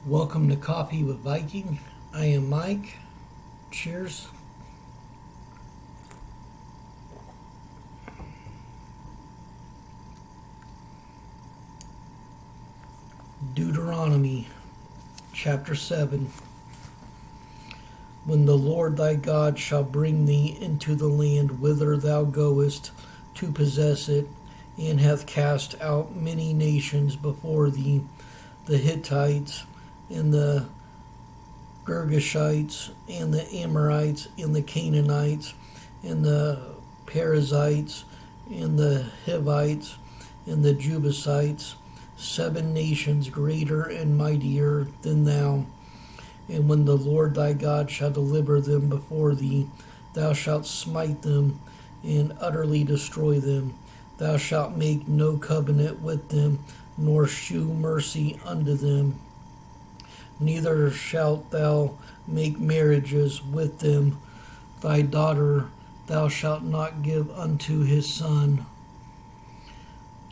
Welcome to Coffee with Viking. I am Mike. Cheers. Deuteronomy Chapter 7. When the Lord thy God shall bring thee into the land whither thou goest to possess it, and hath cast out many nations before thee, the Hittites, and the Girgashites, and the Amorites, and the Canaanites, and the Perizzites, and the Hivites, and the Jebusites, 7 nations greater and mightier than thou. And when the Lord thy God shall deliver them before thee, thou shalt smite them and utterly destroy them. Thou shalt make no covenant with them, nor shew mercy unto them. Neither shalt thou make marriages with them. Thy daughter thou shalt not give unto his son,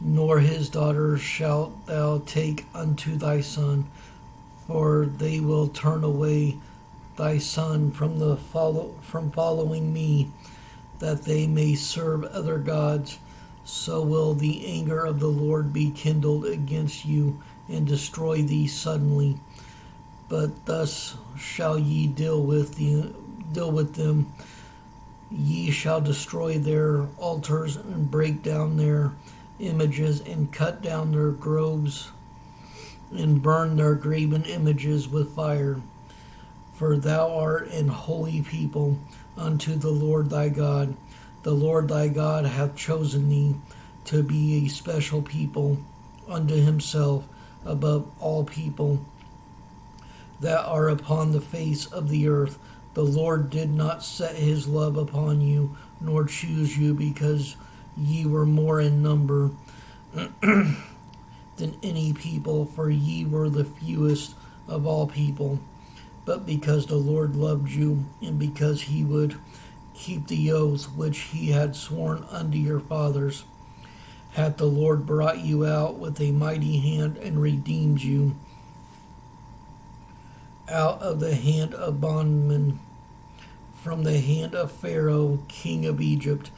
nor his daughter shalt thou take unto thy son, for they will turn away thy son from following me, that they may serve other gods. So will the anger of the Lord be kindled against you, and destroy thee suddenly. But thus shall ye deal with them. Ye shall destroy their altars, and break down their images, and cut down their groves, and burn their graven images with fire. For thou art an holy people unto the Lord thy God. The Lord thy God hath chosen thee to be a special people unto himself above all people that are upon the face of the earth. The Lord did not set his love upon you, nor choose you, because ye were more in number than any people, for ye were the fewest of all people. But because the Lord loved you, and because he would keep the oath which he had sworn unto your fathers, hath the Lord brought you out with a mighty hand, and redeemed you out of the hand of bondmen, from the hand of Pharaoh king of Egypt.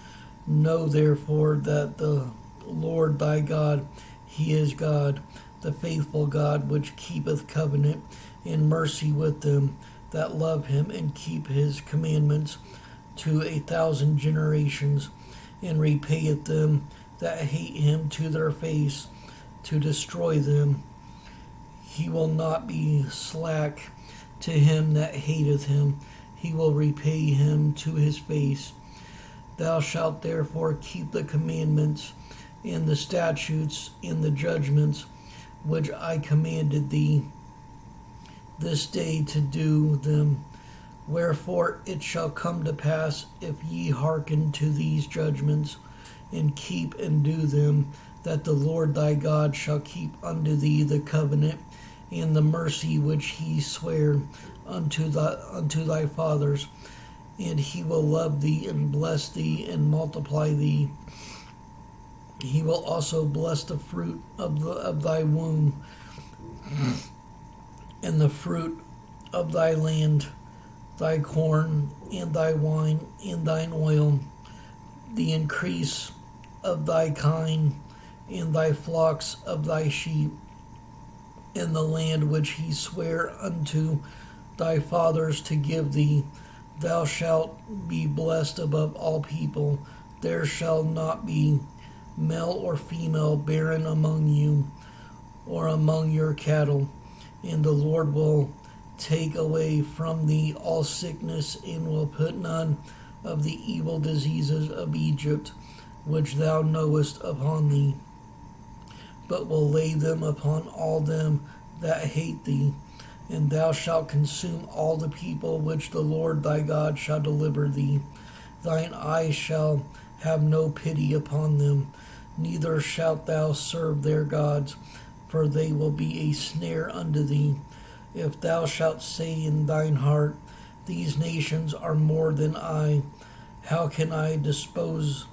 Know therefore that the Lord thy God, he is God, the faithful God, which keepeth covenant and mercy with them that love him, and keep his commandments to 1,000 generations, and repayeth them that hate him to their face, to destroy them. He will not be slack to him that hateth him. He will repay him to his face. Thou shalt therefore keep the commandments, and the statutes, and the judgments, which I commanded thee this day to do them. Wherefore it shall come to pass, if ye hearken to these judgments, and keep and do them, that the Lord thy God shall keep unto thee the covenant and the mercy which he sware unto thy fathers, and he will love thee, and bless thee, and multiply thee. He will also bless the fruit of thy womb, and the fruit of thy land, thy corn, and thy wine, and thine oil, the increase of thy kine, and thy flocks of thy sheep, in the land which he sware unto thy fathers to give thee. Thou shalt be blessed above all people. There shall not be male or female barren among you, or among your cattle. And the Lord will take away from thee all sickness, and will put none of the evil diseases of Egypt, which thou knowest, upon thee, but will lay them upon all them that hate thee. And thou shalt consume all the people which the Lord thy God shall deliver thee. Thine eyes shall have no pity upon them, neither shalt thou serve their gods, for they will be a snare unto thee. If thou shalt say in thine heart, these nations are more than I, how can I dispossess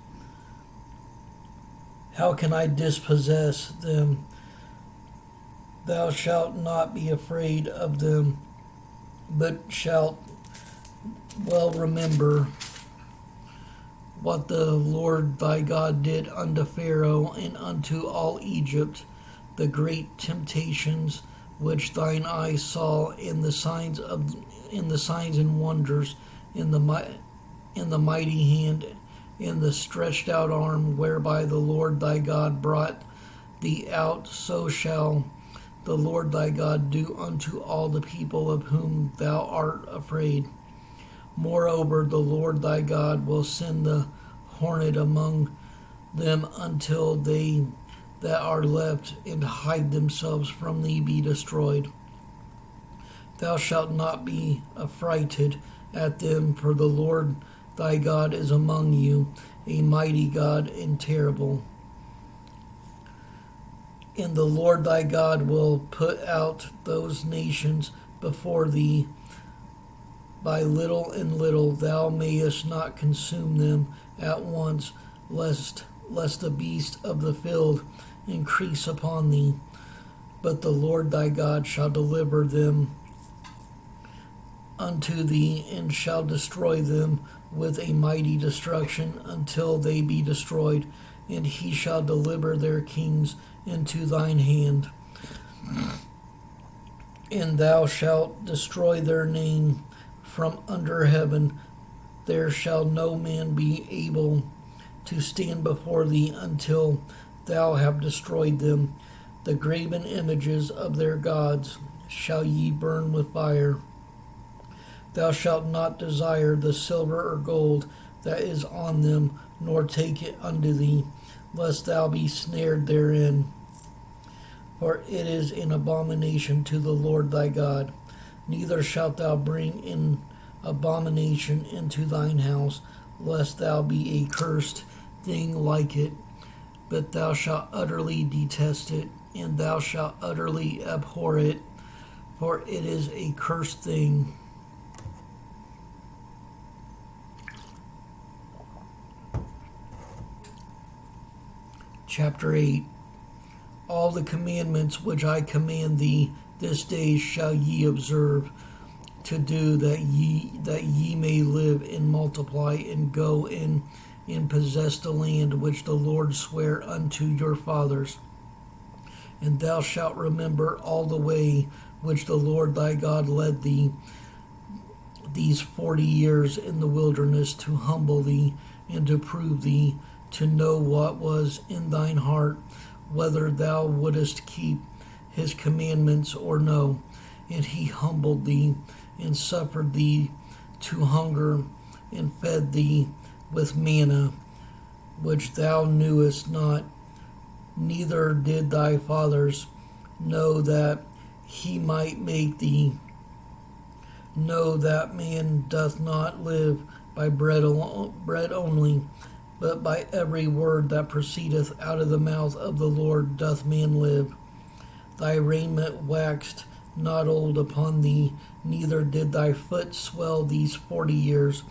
them? Thou shalt not be afraid of them, but shalt well remember what the Lord thy God did unto Pharaoh and unto all Egypt, the great temptations which thine eyes saw, in the signs and wonders, in the mighty hand, in the stretched out arm, whereby the Lord thy God brought thee out. So shall the Lord thy God do unto all the people of whom thou art afraid. Moreover, the Lord thy God will send the hornet among them until they that are left and hide themselves from thee be destroyed. Thou shalt not be affrighted at them, for the Lord thy God is among you, a mighty God and terrible. And the Lord thy God will put out those nations before thee by little and little. Thou mayest not consume them at once, lest the beast of the field increase upon thee. But the Lord thy God shall deliver them unto thee, and shall destroy them with a mighty destruction until they be destroyed, and he shall deliver their kings into thine hand. And thou shalt destroy their name from under heaven. There shall no man be able to stand before thee until thou have destroyed them. The graven images of their gods shall ye burn with fire. Thou shalt not desire the silver or gold that is on them, nor take it unto thee, lest thou be snared therein. For it is an abomination to the Lord thy God. Neither shalt thou bring in abomination into thine house, lest thou be a cursed thing like it. But thou shalt utterly detest it, and thou shalt utterly abhor it, for it is a cursed thing. Chapter 8. All the commandments which I command thee this day shall ye observe to do, that ye may live and multiply, and go in and possess the land which the Lord sware unto your fathers. And thou shalt remember all the way which the Lord thy God led thee these 40 years in the wilderness, to humble thee and to prove thee, to know what was in thine heart, whether thou wouldest keep his commandments or no. And he humbled thee, and suffered thee to hunger, and fed thee with manna, which thou knewest not, neither did thy fathers know, that he might make thee know that man doth not live by bread only, but by every word that proceedeth out of the mouth of the Lord doth man live. Thy raiment waxed not old upon thee, neither did thy foot swell these 40 years.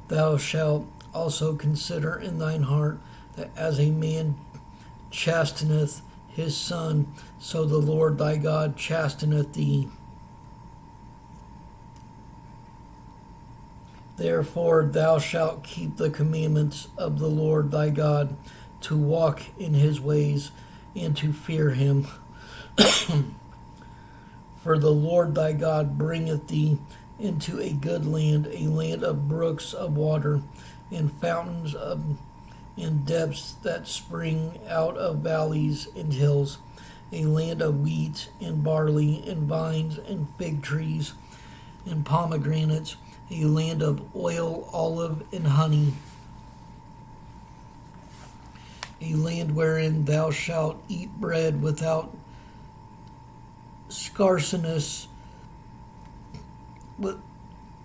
Thou shalt also consider in thine heart, that as a man chasteneth his son, so the Lord thy God chasteneth thee. Therefore thou shalt keep the commandments of the Lord thy God, to walk in his ways, and to fear him. For the Lord thy God bringeth thee into a good land, a land of brooks of water, and fountains and depths that spring out of valleys and hills, a land of wheat and barley and vines and fig trees and pomegranates, a land of oil, olive, and honey, a land wherein thou shalt eat bread without scarceness,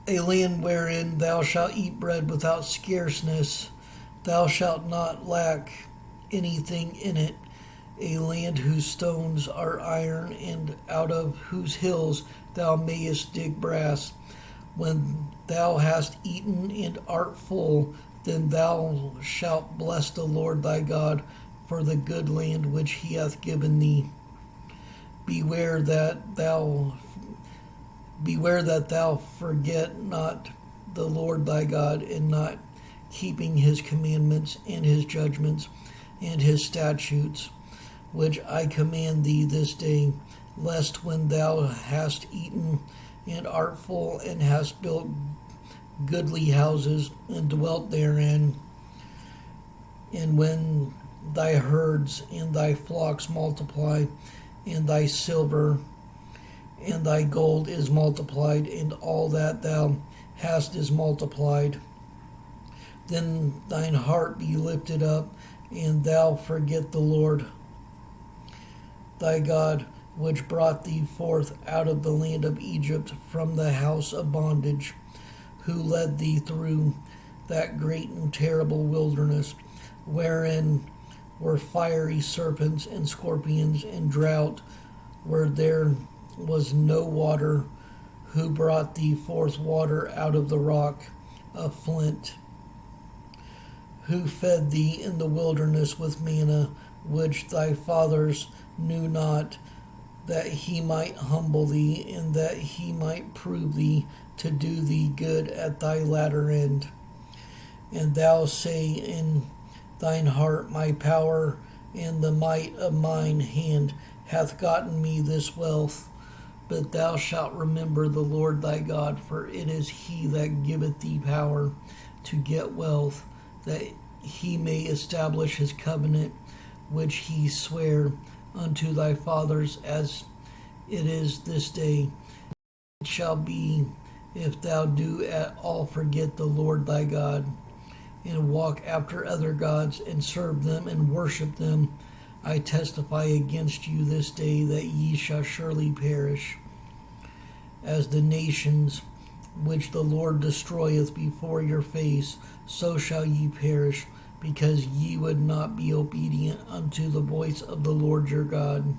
a land wherein thou shalt eat bread without scarceness. Thou shalt not lack anything in it, a land whose stones are iron, and out of whose hills thou mayest dig brass. When thou hast eaten and art full, then thou shalt bless the Lord thy God for the good land which he hath given thee. Beware that thou forget not the Lord thy God, in not keeping his commandments and his judgments and his statutes, which I command thee this day, lest when thou hast eaten and art full, and hast built goodly houses and dwelt therein, and when thy herds and thy flocks multiply, and thy silver and thy gold is multiplied, and all that thou hast is multiplied, then thine heart be lifted up, and thou forget the Lord thy God, which brought thee forth out of the land of Egypt from the house of bondage, who led thee through that great and terrible wilderness, wherein were fiery serpents and scorpions, and drought, where there was no water, who brought thee forth water out of the rock of flint, who fed thee in the wilderness with manna, which thy fathers knew not, that he might humble thee, and that he might prove thee to do thee good at thy latter end. And thou say in thine heart, my power and the might of mine hand hath gotten me this wealth. But thou shalt remember the Lord thy God, for it is he that giveth thee power to get wealth, that he may establish his covenant, which he sware unto thy fathers, as it is this day. It shall be, if thou do at all forget the Lord thy God, and walk after other gods, and serve them and worship them, I testify against you this day that ye shall surely perish. As the nations which the Lord destroyeth before your face, so shall ye perish, because ye would not be obedient unto the voice of the Lord your God.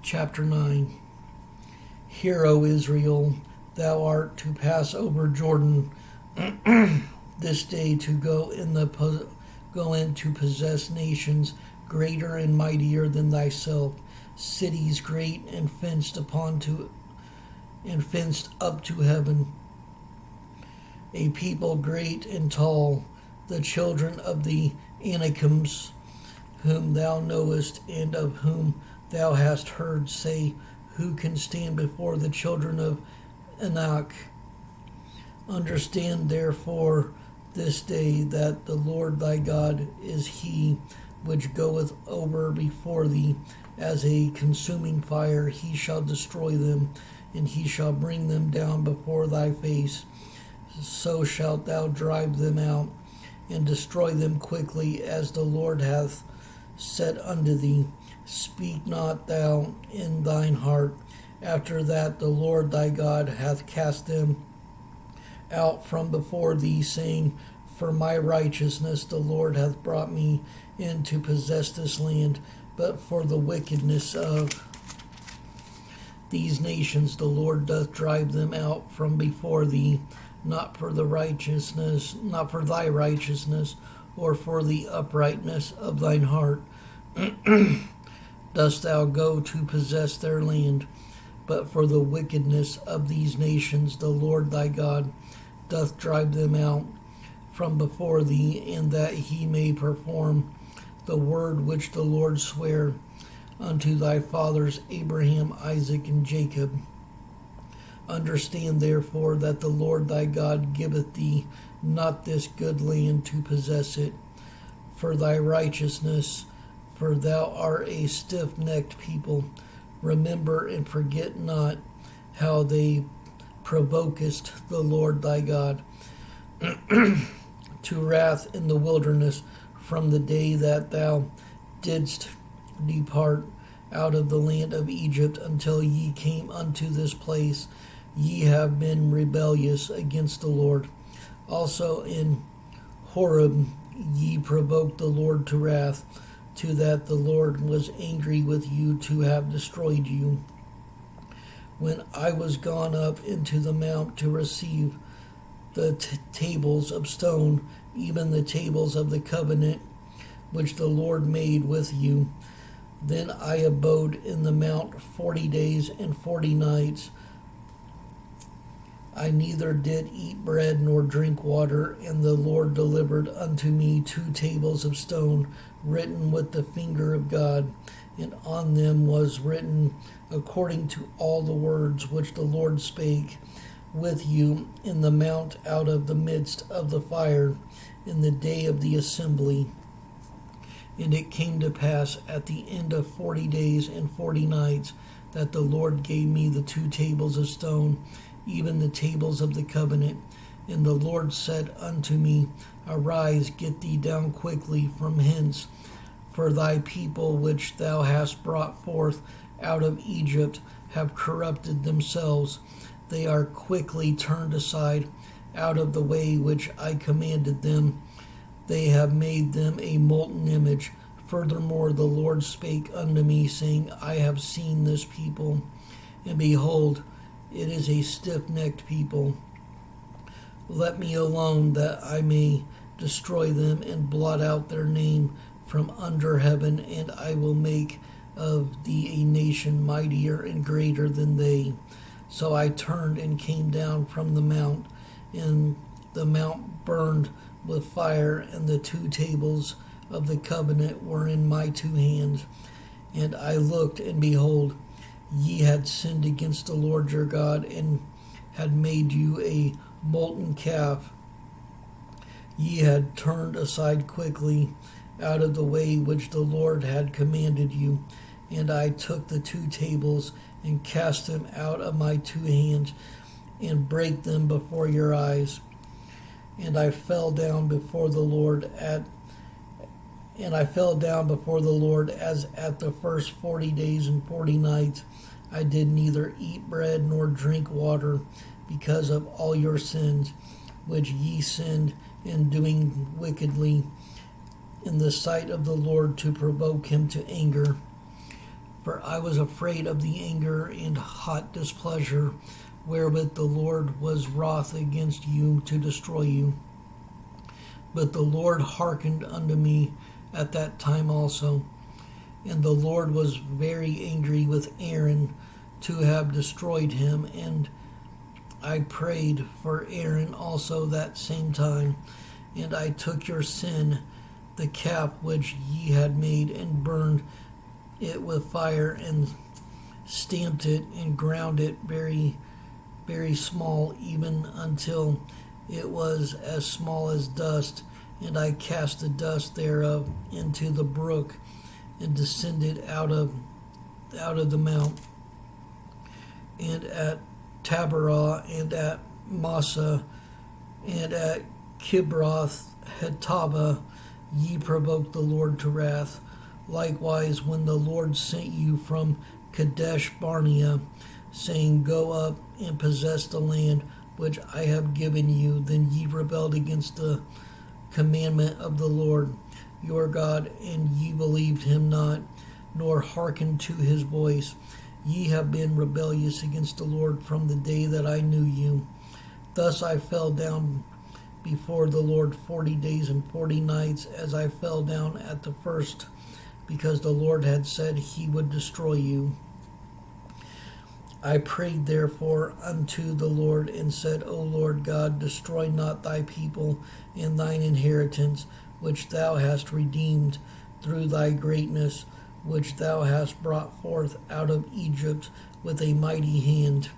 Chapter 9. Hear, O Israel, thou art to pass over Jordan this day, to go in to possess nations greater and mightier than thyself, cities great and fenced up to heaven, a people great and tall, the children of the Anakims, whom thou knowest, and of whom thou hast heard say, who can stand before the children of Anak? Understand therefore this day that the Lord thy God is he which goeth over before thee as a consuming fire. He shall destroy them, and he shall bring them down before thy face. So shalt thou drive them out, and destroy them quickly, as the Lord hath said unto thee. Speak not thou in thine heart, after that the Lord thy God hath cast them out from before thee, saying, for my righteousness the Lord hath brought me in to possess this land. But for the wickedness of these nations the Lord doth drive them out from before thee, not for thy righteousness, or for the uprightness of thine heart, dost thou go to possess their land, but for the wickedness of these nations the Lord thy God doth drive them out from before thee, and that he may perform the word which the Lord sware unto thy fathers Abraham, Isaac, and Jacob. Understand therefore that the Lord thy God giveth thee not this good land to possess it for thy righteousness, for thou art a stiff-necked people. Remember and forget not how they provokest the Lord thy God to wrath in the wilderness, from the day that thou didst depart out of the land of Egypt until ye came unto this place. Ye have been rebellious against the Lord. Also in Horeb ye provoked the Lord to wrath, to that the Lord was angry with you to have destroyed you. When I was gone up into the mount to receive the tables of stone even the tables of the covenant which the Lord made with you. Then I abode in the mount 40 days and 40 nights. I neither did eat bread nor drink water, and the Lord delivered unto me 2 tables of stone, written with the finger of God, and on them was written according to all the words which the Lord spake with you in the mount out of the midst of the fire in the day of the assembly. And it came to pass at the end of 40 days and 40 nights that the Lord gave me the 2 tables of stone, even the tables of the covenant. And the Lord said unto me, Arise, get thee down quickly from hence, for thy people which thou hast brought forth out of Egypt have corrupted themselves. They are quickly turned aside out of the way which I commanded them. They have made them a molten image. Furthermore, the Lord spake unto me, saying, I have seen this people, and behold, it is a stiff-necked people. Let me alone, that I may destroy them and blot out their name from under heaven, and I will make of thee a nation mightier and greater than they. So I turned and came down from the mount, and the mount burned with fire, and the 2 tables of the covenant were in my 2 hands. And I looked, and behold, ye had sinned against the Lord your God, and had made you a molten calf. Ye had turned aside quickly out of the way which the Lord had commanded you. And I took the 2 tables and cast them out of my 2 hands, and brake them before your eyes. And I fell down before the Lord as at the first 40 days and 40 nights. I did neither eat bread nor drink water, because of all your sins, which ye sinned in doing wickedly in the sight of the Lord, to provoke him to anger. For I was afraid of the anger and hot displeasure wherewith the Lord was wroth against you to destroy you. But the Lord hearkened unto me at that time also. And the Lord was very angry with Aaron to have destroyed him. And I prayed for Aaron also that same time. And I took your sin, the calf which ye had made, and burned it with fire, and stamped it, and ground it very, very small, even until it was as small as dust. And I cast the dust thereof into the brook, and descended out of the mount. And at Taberah, and at Massa, and at Kibroth Hattaavah, ye provoked the Lord to wrath. Likewise, when the Lord sent you from Kadesh Barnea, saying, Go up and possess the land which I have given you, then ye rebelled against the commandment of the Lord your God, and ye believed him not, nor hearkened to his voice. Ye have been rebellious against the Lord from the day that I knew you. Thus I fell down before the Lord 40 days and 40 nights, as I fell down at the first, because the Lord had said he would destroy you. I prayed therefore unto the Lord, and said, O Lord God, destroy not thy people and thine inheritance, which thou hast redeemed through thy greatness, which thou hast brought forth out of Egypt with a mighty hand.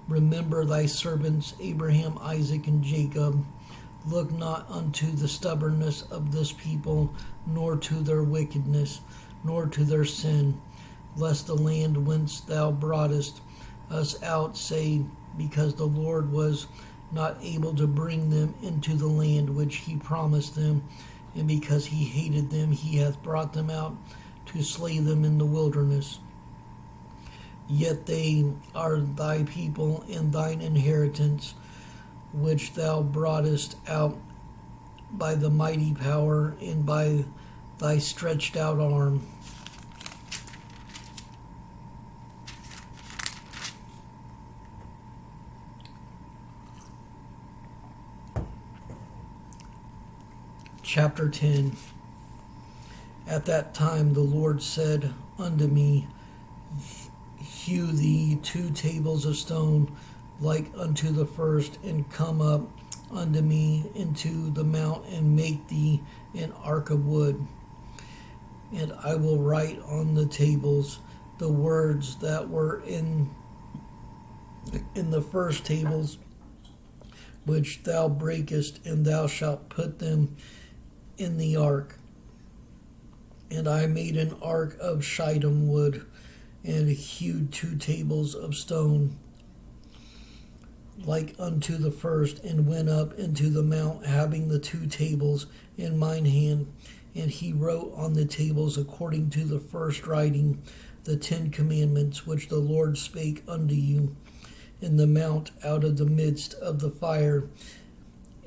Remember thy servants Abraham, Isaac, and Jacob. Look not unto the stubbornness of this people, nor to their wickedness, nor to their sin, lest the land whence thou broughtest us out say, because the Lord was not able to bring them into the land which he promised them, and because he hated them, he hath brought them out to slay them in the wilderness. Yet they are thy people and thine inheritance, which thou broughtest out by the mighty power and by thy stretched out arm. Chapter 10. At that time the Lord said unto me, Hew thee 2 tables of stone like unto the first, and come up unto me into the mount, and make thee an ark of wood. And I will write on the tables the words that were in the first tables, which thou breakest, and thou shalt put them in the ark. And I made an ark of shittim wood, and hewed 2 tables of stone like unto the first, and went up into the mount, having the 2 tables in mine hand. And he wrote on the tables according to the first writing the 10 commandments, which the Lord spake unto you in the mount out of the midst of the fire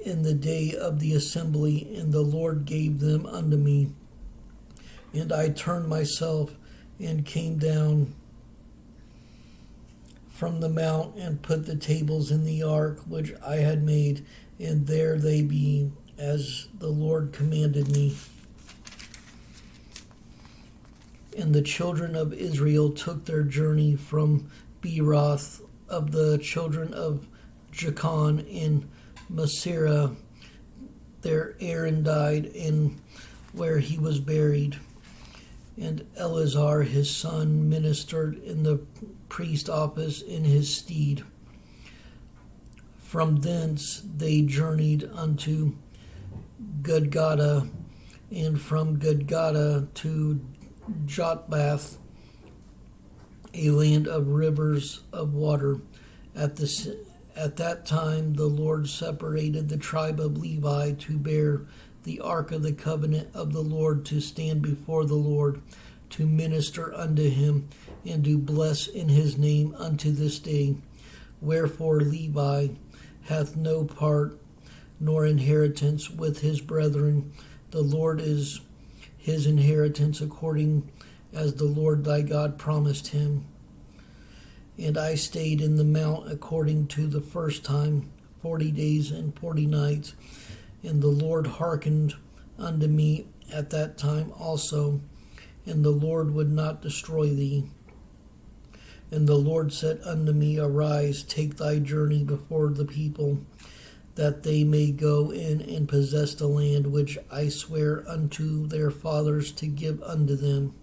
in the day of the assembly. And the Lord gave them unto me. And I turned myself and came down from the mount, and put the tables in the ark which I had made, and there they be, as the Lord commanded me. And the children of Israel took their journey from Beeroth of the children of Jachan in Masirah. There Aaron died, and where he was buried. And Eleazar his son ministered in the priest office in his stead. From thence they journeyed unto Gudgodah, and from Gudgodah to Jotbath, a land of rivers of water. At that time the Lord separated the tribe of Levi to bear the ark of the covenant of the Lord, to stand before the Lord, to minister unto him, and to bless in his name unto this day. Wherefore Levi hath no part nor inheritance with his brethren. The Lord is his inheritance, according as the Lord thy God promised him. And I stayed in the mount according to the first time 40 days and 40 nights. And the Lord hearkened unto me at that time also, and the Lord would not destroy thee. And the Lord said unto me, Arise, take thy journey before the people, that they may go in and possess the land which I swear unto their fathers to give unto them.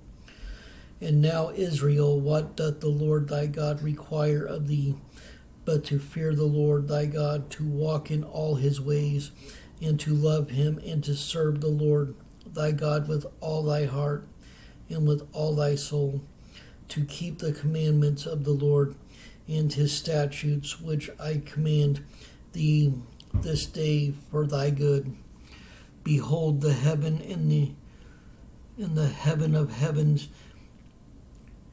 And now, Israel, what doth the Lord thy God require of thee, but to fear the Lord thy God, to walk in all his ways, and to love him, and to serve the Lord thy God with all thy heart and with all thy soul, to keep the commandments of the Lord and his statutes, which I command thee this day for thy good. Behold, the heaven and the heaven of heavens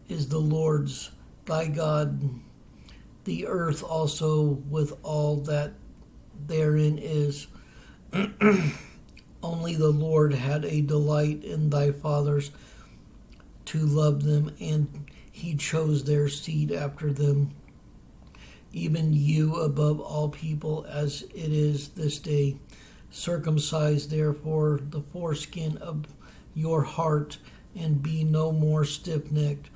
is the Lord's thy God, the earth also with all that therein is. Only the Lord had a delight in thy fathers to love them, and he chose their seed after them, even you above all people, as it is this day. Circumcise therefore the foreskin of your heart, and be no more stiff-necked.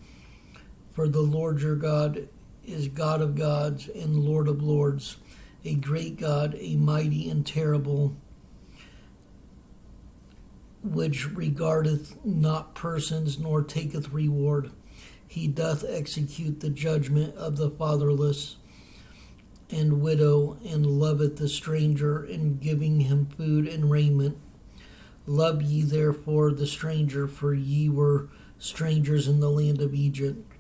For the Lord your God is God of gods and Lord of lords, a great God, a mighty and terrible, which regardeth not persons, nor taketh reward. He doth execute the judgment of the fatherless and widow, and loveth the stranger, in giving him food and raiment. Love ye therefore the stranger, for ye were strangers in the land of Egypt.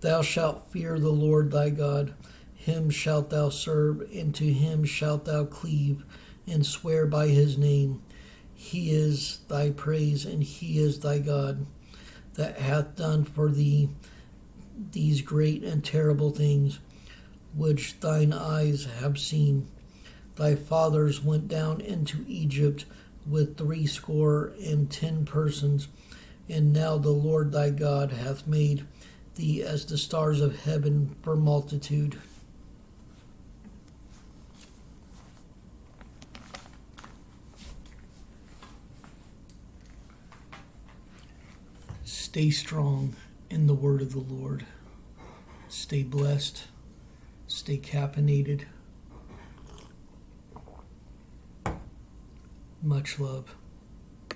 Thou shalt fear the Lord thy God, him shalt thou serve, and to him shalt thou cleave, and swear by his name. He is thy praise, and he is thy God, that hath done for thee these great and terrible things, which thine eyes have seen. Thy fathers went down into Egypt with 70 persons, and now the Lord thy God hath made thee as the stars of heaven for multitude. Stay strong in the word of the Lord. Stay blessed. Stay caffeinated. Much love.